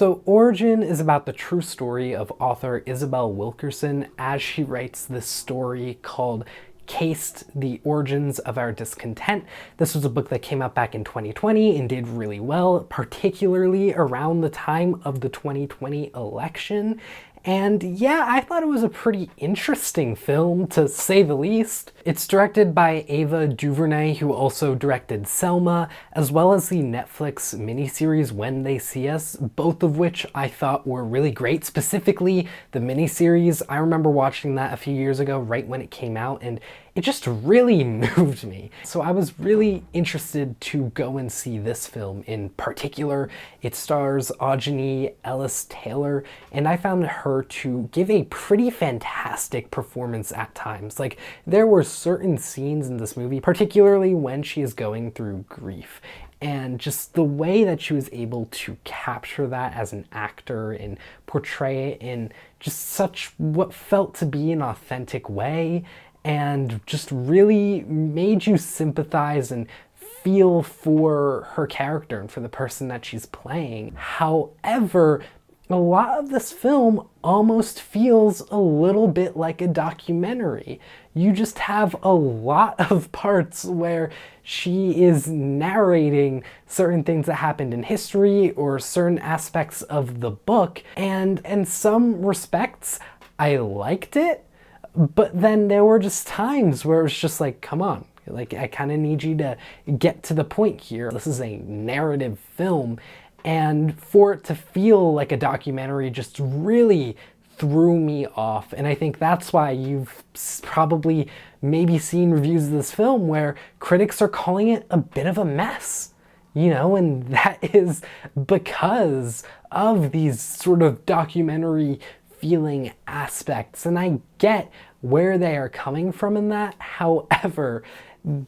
So Origin is about the true story of author Isabel Wilkerson as she writes this story called Caste: The Origins of Our Discontent. This was a book that came out back in 2020 and did really well, particularly around the time of the 2020 election. And yeah, I thought it was a pretty interesting film, to say the least. It's directed by Ava DuVernay, who also directed Selma, as well as the Netflix miniseries When They See Us, both of which I thought were really great. Specifically, the miniseries, I remember watching that a few years ago, right when it came out, and it just really moved me. So I was really interested to go and see this film in particular. It stars Aunjanue Ellis-Taylor, and I found her to give a pretty fantastic performance at times. Like, there were certain scenes in this movie, particularly when she is going through grief, and just the way that she was able to capture that as an actor and portray it in just such what felt to be an authentic way, and just really made you sympathize and feel for her character and for the person that she's playing. However, a lot of this film almost feels a little bit like a documentary. You just have a lot of parts where she is narrating certain things that happened in history or certain aspects of the book, and in some respects, I liked it. But then there were just times where it was just like, come on, like, I kind of need you to get to the point here. This is a narrative film, and for it to feel like a documentary just really threw me off. And I think that's why you've probably maybe seen reviews of this film where critics are calling it a bit of a mess. You know, and that is because of these sort of documentary feeling aspects, and I get where they are coming from in that. However,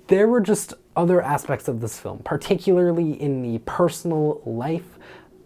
there were just other aspects of this film, particularly in the personal life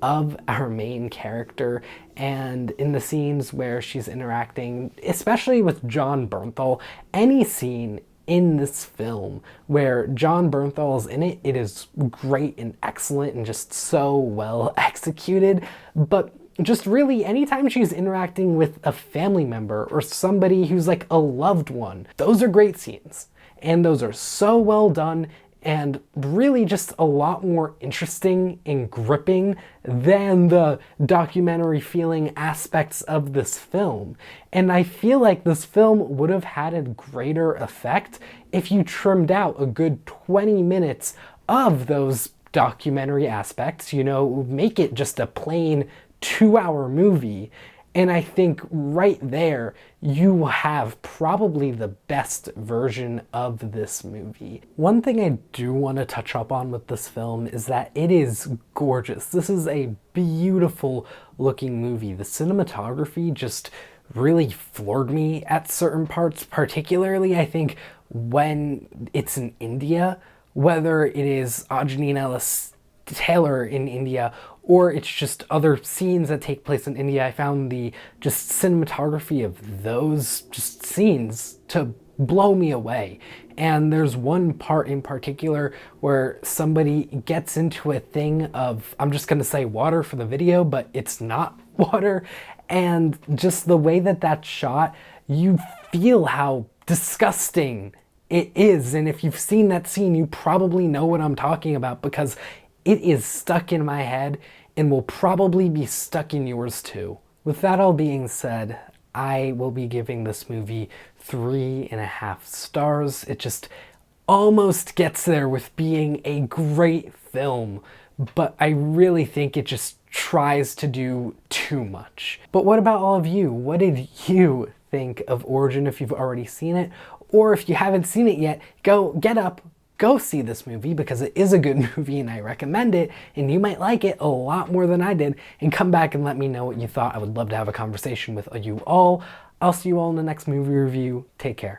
of our main character and in the scenes where she's interacting, especially with Jon Bernthal. Any scene in this film where Jon Bernthal is in it, it is great and excellent and just so well executed. But just really, anytime she's interacting with a family member or somebody who's like a loved one, those are great scenes. And those are so well done and really just a lot more interesting and gripping than the documentary feeling aspects of this film. And I feel like this film would have had a greater effect if you trimmed out a good 20 minutes of those documentary aspects, you know, make it just a plain 2-hour movie. And I think right there, you have probably the best version of this movie. One thing I do want to touch up on with this film is that it is gorgeous. This is a beautiful looking movie. The cinematography just really floored me at certain parts, particularly I think when it's in India, whether it is Aunjanue Ellis-Taylor in India or it's just other scenes that take place in India. I found the just cinematography of those just scenes to blow me away. And there's one part in particular where somebody gets into a thing of, I'm just gonna say water for the video, but it's not water. And just the way that that's shot, you feel how disgusting it is. And if you've seen that scene, you probably know what I'm talking about, because it is stuck in my head and will probably be stuck in yours too. With that all being said, I will be giving this movie 3.5 stars. It just almost gets there with being a great film, but I really think it just tries to do too much. But what about all of you? What did you think of Origin if you've already seen it? Or if you haven't seen it yet, get up, go see this movie, because it is a good movie and I recommend it, and you might like it a lot more than I did, and come back and let me know what you thought. I would love to have a conversation with you all. I'll see you all in the next movie review. Take care.